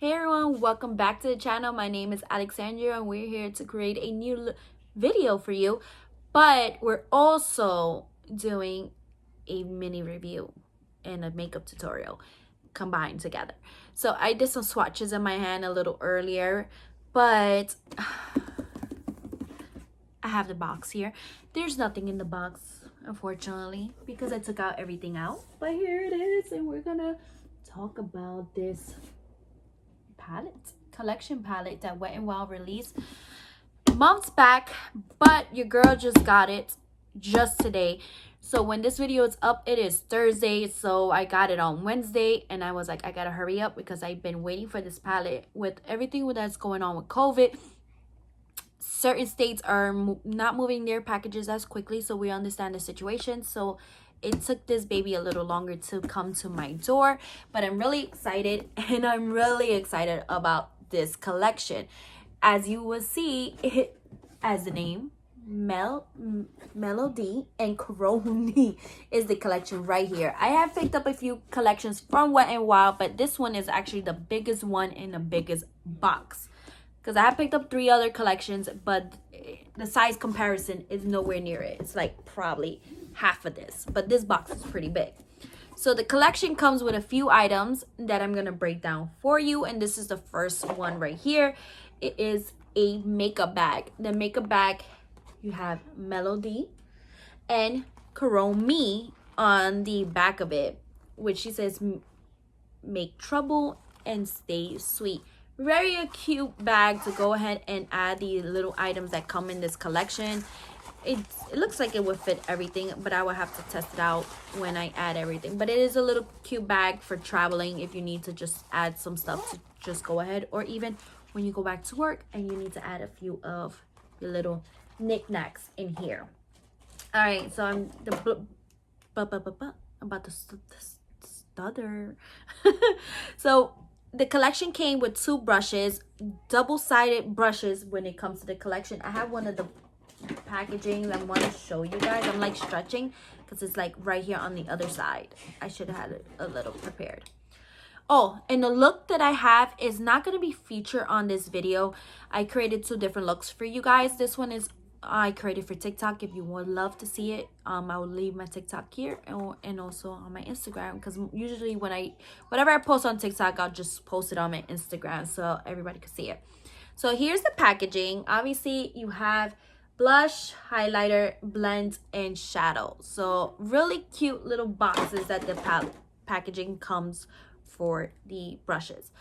Hey everyone, welcome back to the channel. My name is Alexandria and we're here to create a new video for you, but we're also doing a mini review and a makeup tutorial combined together. So I did some swatches in my hand a little earlier, but I have the box here. There's nothing in the box, unfortunately, because I took out everything out, but here it is, and we're gonna talk about this collection palette that Wet n Wild released months back, but your girl just got it just today. So when this video is up, it is Thursday, so I got it on Wednesday, and I was like, I gotta hurry up because I've been waiting for this palette. With everything that's going on with COVID, certain states are not moving their packages as quickly, so we understand the situation. So it took this baby a little longer to come to my door, but I'm really excited, and I'm really excited about this collection. As you will see, it as the name Melody and Kuromi is the collection right here. I have picked up a few collections from Wet n Wild, but this one is actually the biggest one in the biggest box, because I have picked up 3 other collections, but the size comparison is nowhere near it. It's like probably half of this, but this box is pretty big. So the collection comes with a few items that I'm gonna break down for you, and this is the first one right here. It is a makeup bag. The makeup bag, you have Melody and Karomi on the back of it, which she says make trouble and stay sweet. Very cute bag to go ahead and add the little items that come in this collection. It looks like it would fit everything, but I will have to test it out when I add everything. But it is a little cute bag for traveling if you need to just add some stuff to just go ahead, or even when you go back to work and you need to add a few of your little knickknacks in here. All right, so I'm about to stutter. So the collection came with 2 brushes, double-sided brushes. When it comes to the collection, I have one of the packaging I want to show you guys. I'm like stretching because it's like right here on the other side. I should have had it a little prepared. Oh, and the look that I have is not going to be featured on this video. I created 2 different looks for you guys. This one is I created for TikTok. If you would love to see it, I will leave my TikTok here and also on my Instagram, because usually whatever I post on TikTok, I'll just post it on my Instagram so everybody can see it. So here's the packaging. Obviously, you have blush, highlighter, blend, and shadow. So really cute little boxes that the packaging comes for the brushes.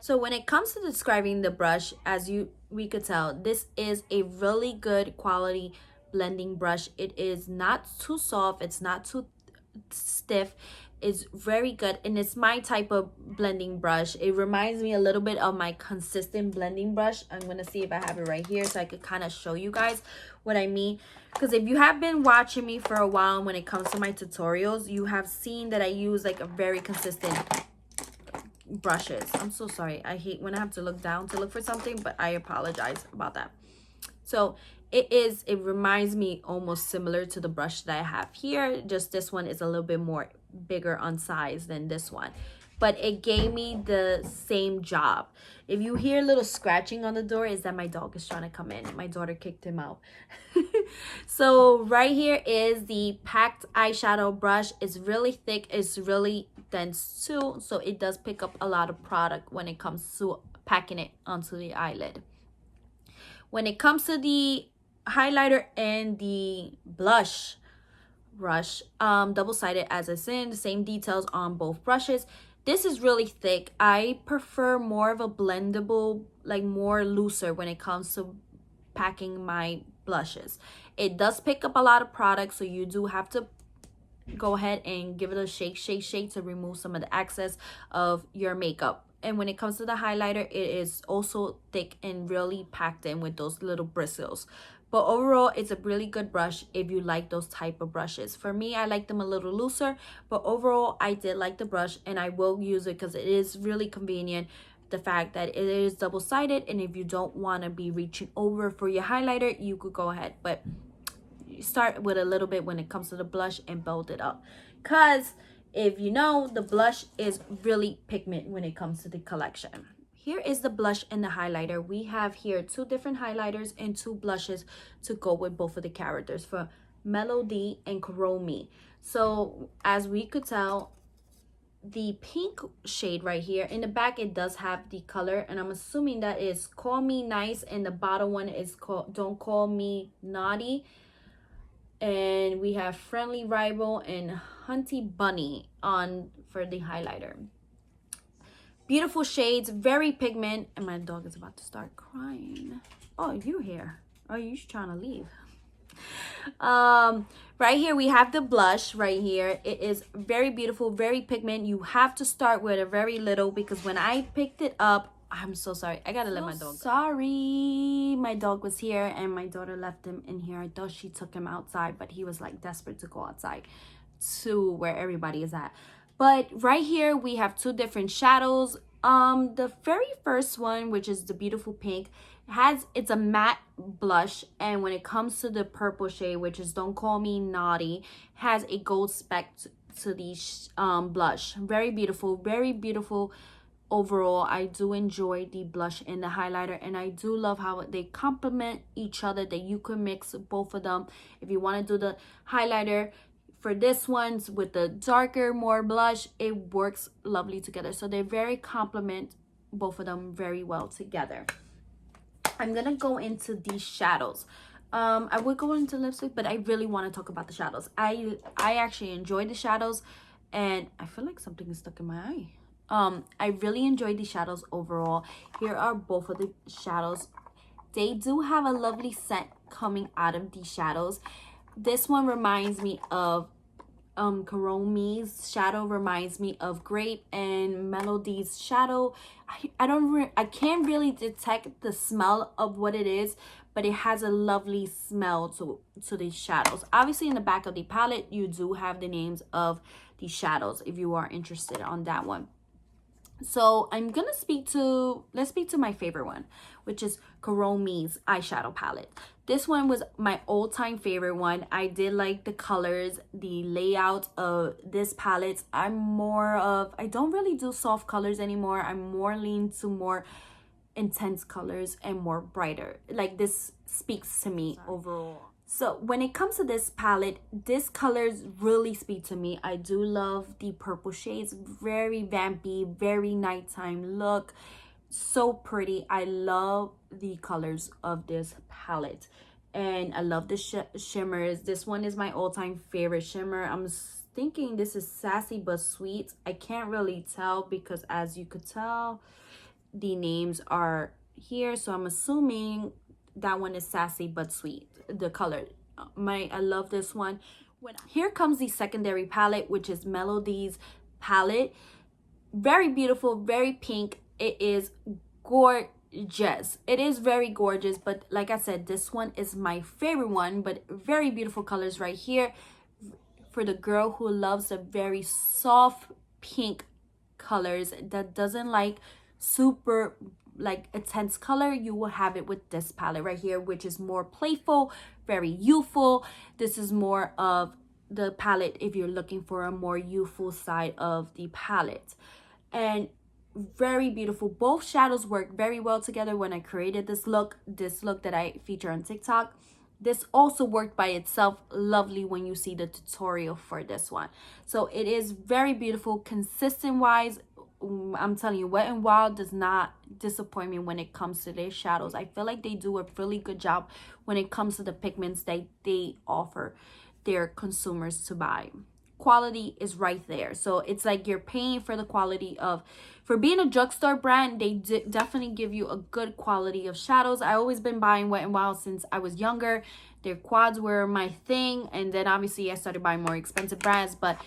So when it comes to describing the brush, as we could tell, this is a really good quality blending brush. It is not too soft, it's not too stiff. It's very good, and it's my type of blending brush. It reminds me a little bit of my consistent blending brush. I'm gonna see if I have it right here so I could kind of show you guys what I mean, because if you have been watching me for a while, when it comes to my tutorials, you have seen that I use like a very consistent brushes. I'm so sorry, I hate when I have to look down to look for something, but I apologize about that. So it reminds me almost similar to the brush that I have here, just this one is a little bit more bigger on size than this one, but it gave me the same job. If you hear a little scratching on the door, is that my dog is trying to come in. My daughter kicked him out. So right here is the packed eyeshadow brush. It's really thick, it's really dense too, so it does pick up a lot of product when it comes to packing it onto the eyelid. When it comes to the highlighter and the blush brush, double-sided, as I said, the same details on both brushes. This is really thick. I prefer more of a blendable, like more looser when it comes to packing my blushes. It does pick up a lot of product, so you do have to go ahead and give it a shake to remove some of the excess of your makeup. And when it comes to the highlighter, it is also thick and really packed in with those little bristles. But overall, it's a really good brush if you like those type of brushes. For me, I like them a little looser, but overall, I did like the brush, and I will use it because it is really convenient. The fact that it is double-sided, and if you don't want to be reaching over for your highlighter, you could go ahead, but start with a little bit when it comes to the blush and build it up, because if you know, the blush is really pigment when it comes to the collection. Here is the blush and the highlighter. We have here 2 different highlighters and 2 blushes to go with both of the characters for Melody and Kuromi. So as we could tell, the pink shade right here in the back, it does have the color, and I'm assuming that is Call Me Nice, and the bottom one is called Don't Call Me Naughty. And we have Friendly Rival and Hunty Bunny on for the highlighter. Beautiful shades, very pigment. And my dog is about to start crying. Oh, you're here. Oh, you're trying to leave. Right here we have the blush right here. It is very beautiful, very pigment. You have to start with a very little, because when I picked it up, I'm so sorry, I gotta let my dog go. Sorry, my dog was here and my daughter left him in here. I thought she took him outside, but he was like desperate to go outside to where everybody is at. But right here we have 2 different shadows. The very first one, which is the beautiful pink, it's a matte blush, and when it comes to the purple shade, which is Don't Call Me Naughty, has a gold speck to the blush. Very beautiful overall. I do enjoy the blush and the highlighter, and I do love how they complement each other, that you can mix both of them. If you want to do the highlighter for this one's with the darker, more blush, it works lovely together. So they very complement both of them very well together. I'm gonna go into these shadows. I would go into lipstick, but I really want to talk about the shadows. I actually enjoy the shadows, and I feel like something is stuck in my eye. I really enjoy the shadows overall. Here are both of the shadows. They do have a lovely scent coming out of these shadows. This one reminds me of Karomi's shadow reminds me of grape, and Melody's shadow, I can't really detect the smell of what it is, but it has a lovely smell to these shadows. Obviously in the back of the palette you do have the names of the shadows if you are interested on that one. So I'm gonna let's speak to my favorite one, which is Karomi's eyeshadow palette. This one was my all-time favorite one. I did like the colors, the layout of this palette. I don't really do soft colors anymore. I'm more lean to more intense colors and more brighter. Like, this speaks to me overall. So when it comes to this palette, these colors really speak to me. I do love the purple shades, very vampy, very nighttime look, so pretty. I love the colors of this palette, and I love the shimmers. This one is my all-time favorite shimmer. I'm thinking this is Sassy But Sweet. I can't really tell because, as you could tell, the names are here, so I'm assuming that one is Sassy But Sweet, the color. I love this one. Here comes the secondary palette, which is Melody's palette. Very beautiful, very pink. It is gorgeous. It is very gorgeous, but like I said, this one is my favorite one. But very beautiful colors right here for the girl who loves the very soft pink colors, that doesn't like super like intense color. You will have it with this palette right here, which is more playful, very youthful. This is more of the palette if you're looking for a more youthful side of the palette. And very beautiful. Both shadows work very well together. When I created this look that I feature on TikTok, this also worked by itself lovely when you see the tutorial for this one. So it is very beautiful. Consistent wise, I'm telling you, Wet n Wild does not disappoint me when it comes to their shadows. I feel like they do a really good job when it comes to the pigments that they offer their consumers to buy. Quality is right there. So it's like you're paying for the quality of, for being a drugstore brand, they definitely give you a good quality of shadows. I always been buying Wet n Wild since I was younger. Their quads were my thing, and then obviously I started buying more expensive brands, but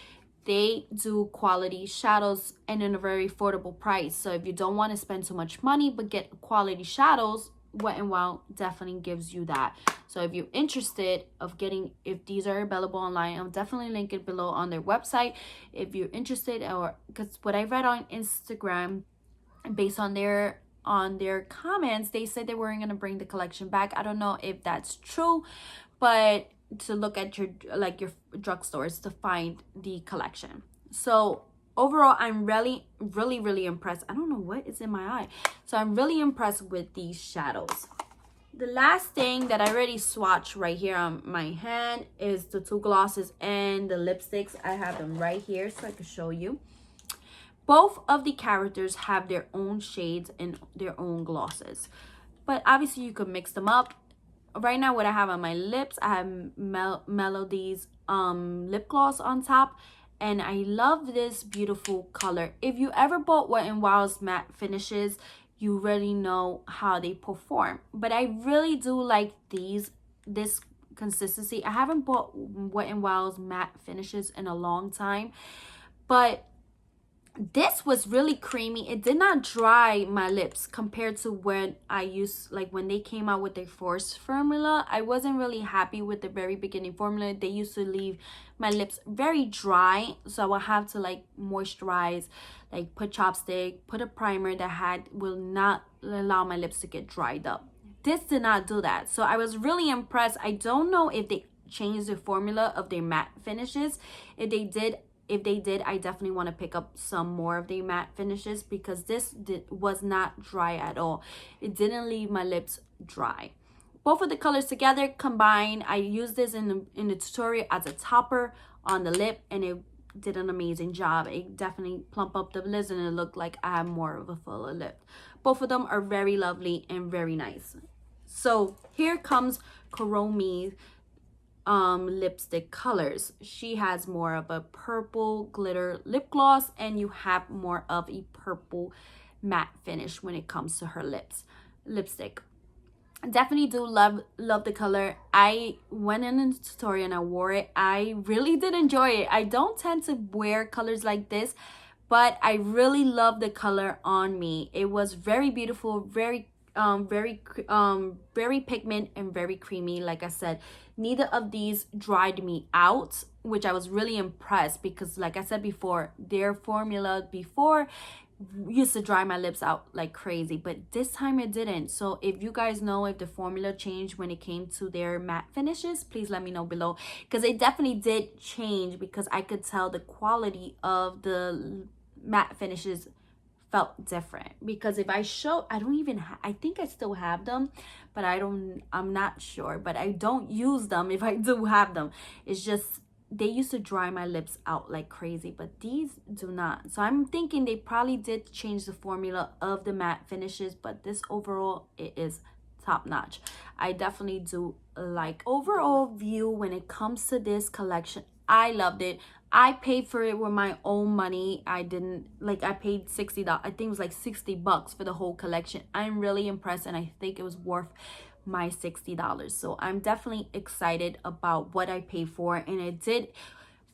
they do quality shadows and in a very affordable price. So if you don't want to spend too much money but get quality shadows, Wet n Wild definitely gives you that. So if you're interested of getting, if these are available online, I'll definitely link it below on their website if you're interested. Or because what I read on Instagram, based on their comments, they said they weren't going to bring the collection back. I don't know if that's true, but to look at your drugstores to find the collection. So overall, I'm really impressed. I don't know what is in my eye. So I'm really impressed with these shadows. The last thing that I already swatched right here on my hand is the two glosses and the lipsticks. I have them right here so I can show you. Both of the characters have their own shades and their own glosses, but obviously you could mix them up. Right now what I have on my lips, I have Melody's lip gloss on top, and I love this beautiful color. If you ever bought Wet n Wild's matte finishes, you really know how they perform, but I really do like this consistency. I haven't bought Wet n Wild's matte finishes in a long time, but this was really creamy. It did not dry my lips compared to when I used, like when they came out with their Force formula. I wasn't really happy with the very beginning formula. They used to leave my lips very dry, so I would have to like moisturize, like put chapstick, put a primer that will not allow my lips to get dried up. This did not do that, so I was really impressed. I don't know if they changed the formula of their matte finishes. If they did, I definitely want to pick up some more of the matte finishes, because this was not dry at all. It didn't leave my lips dry. Both of the colors together combined, I used this in the tutorial as a topper on the lip, and it did an amazing job. It definitely plumped up the lids, and it looked like I have more of a fuller lip. Both of them are very lovely and very nice. So here comes Karomi lipstick colors. She has more of a purple glitter lip gloss, and you have more of a purple matte finish when it comes to her lipstick. I definitely do love the color. I went in the tutorial and I wore it. I really did enjoy it. I don't tend to wear colors like this, but I really love the color on me. It was very beautiful, very pigment and very creamy. Like I said, neither of these dried me out, which I was really impressed, because like I said before, their formula before used to dry my lips out like crazy, but this time it didn't. So if you guys know if the formula changed when it came to their matte finishes, please let me know below, because it definitely did change, because I could tell the quality of the matte finishes felt different. Because if I show, I don't even I think I still have them, but I'm not sure, but I don't use them if I do have them. It's just they used to dry my lips out like crazy, but these do not. So I'm thinking they probably did change the formula of the matte finishes, but this overall, it is top notch. I definitely do like overall view when it comes to this collection. I loved it. I paid for it with my own money. I didn't, like, I paid $60. I think it was like $60 for the whole collection. I'm really impressed, and I think it was worth my $60. So I'm definitely excited about what I paid for, and it did.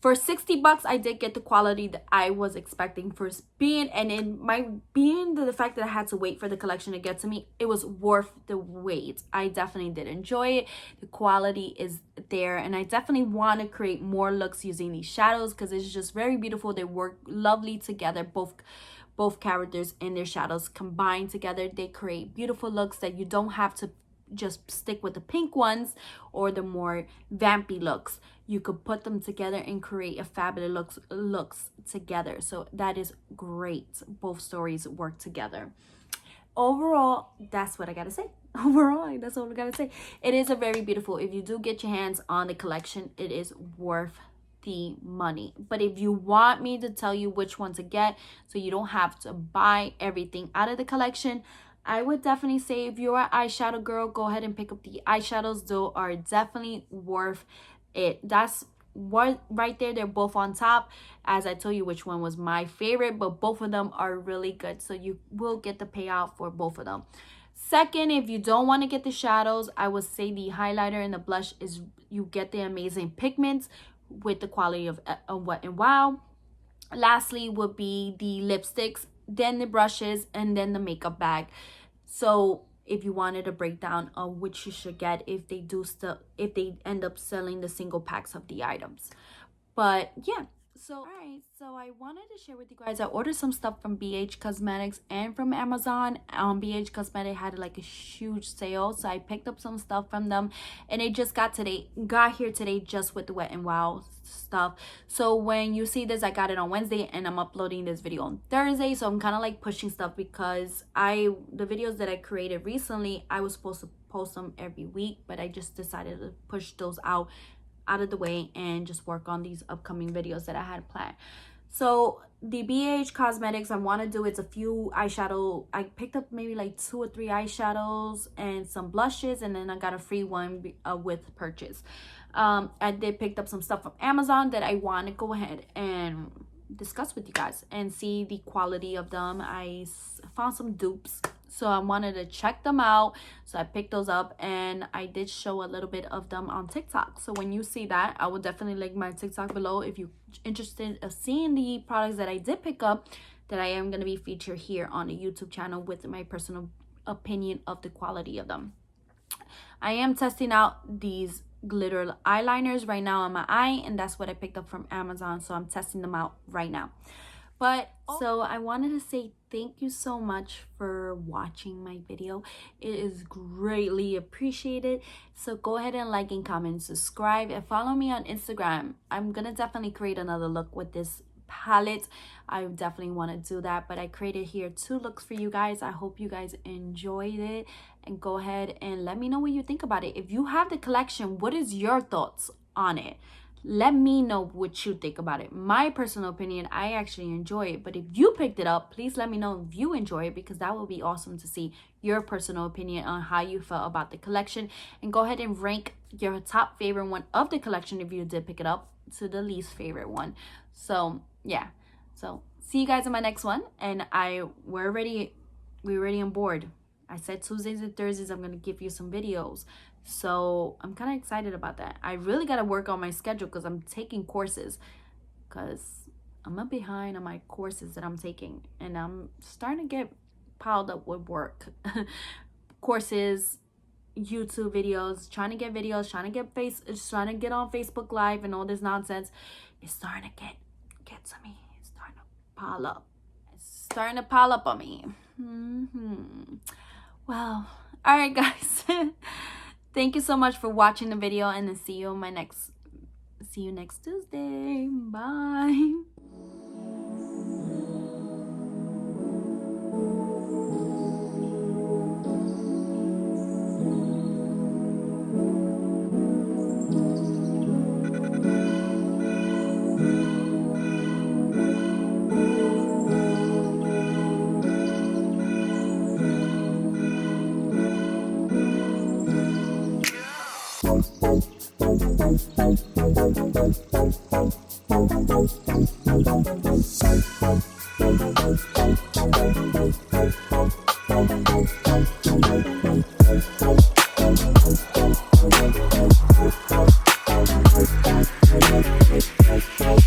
For $60, I did get the quality that I was expecting for being, and in my being the fact that I had to wait for the collection to get to me, it was worth the wait. I definitely did enjoy it. The quality is there, and I definitely want to create more looks using these shadows, because it's just very beautiful. They work lovely together. Both characters and their shadows combined together, they create beautiful looks that you don't have to just stick with the pink ones or the more vampy looks. You could put them together and create a fabulous looks together. So that is great. Both stories work together. Overall, that's what I gotta say. Overall, that's all I gotta say. It is a very beautiful, if you do get your hands on the collection, it is worth the money. But if you want me to tell you which one to get, so you don't have to buy everything out of the collection, I would definitely say if you're an eyeshadow girl, go ahead and pick up the eyeshadows. Those are definitely worth it. That's what right there. They're both on top. As I told you which one was my favorite, but both of them are really good. So you will get the payout for both of them. Second, if you don't want to get the shadows, I would say the highlighter and the blush is, you get the amazing pigments with the quality of Wet n Wild. Lastly would be the lipsticks, then the brushes, and then the makeup bag. So if you wanted a breakdown of which you should get if they end up selling the single packs of the items. But yeah, So, alright, so I wanted to share with you guys, I ordered some stuff from BH Cosmetics and from Amazon. BH Cosmetics had like a huge sale, so I picked up some stuff from them, and it just got here today just with the Wet n Wild stuff. So when you see this, I got it on Wednesday and I'm uploading this video on Thursday, so I'm kind of like pushing stuff because the videos that I created recently, I was supposed to post them every week, but I just decided to push those out of the way and just work on these upcoming videos that I had planned. So the BH Cosmetics, I want to do, it's a few eyeshadow. I picked up maybe like 2 or 3 eyeshadows and some blushes, and then I got a free one with purchase. I did pick up some stuff from Amazon that I want to go ahead and discuss with you guys and see the quality of them. I found some dupes, so I wanted to check them out, so I picked those up, and I did show a little bit of them on TikTok. So when you see that, I will definitely link my TikTok below if you're interested in seeing the products that I did pick up, that I am going to be featured here on the YouTube channel with my personal opinion of the quality of them. I am testing out these glitter eyeliners right now on my eye, and that's what I picked up from Amazon, so I'm testing them out right now. But so I wanted to say thank you so much for watching my video. It is greatly appreciated. So go ahead and like and comment, subscribe, and follow me on Instagram. I'm gonna definitely create another look with this palette. I definitely want to do that, but I created here 2 looks for you guys. I hope you guys enjoyed it, and go ahead and let me know what you think about it. If you have the collection, what is your thoughts on it? Let me know what you think about it. My personal opinion, I actually enjoy it, but if you picked it up, please let me know if you enjoy it, because that would be awesome to see your personal opinion on how you felt about the collection. And go ahead and rank your top favorite one of the collection if you did pick it up to the least favorite one. So yeah, so see you guys in my next one. And we're already on board. I said Tuesdays and Thursdays I'm gonna give you some videos, so I'm kind of excited about that. I really got to work on my schedule because I'm taking courses, because I'm up behind on my courses that I'm taking, and I'm starting to get piled up with work. Courses, YouTube videos, trying to get videos, trying to get on Facebook Live and all this nonsense. It's starting to get to me. It's starting to pile up. It's starting to pile up on me. Well, all right, guys. Thank you so much for watching the video, and then see you next Tuesday. Bye. Thank you.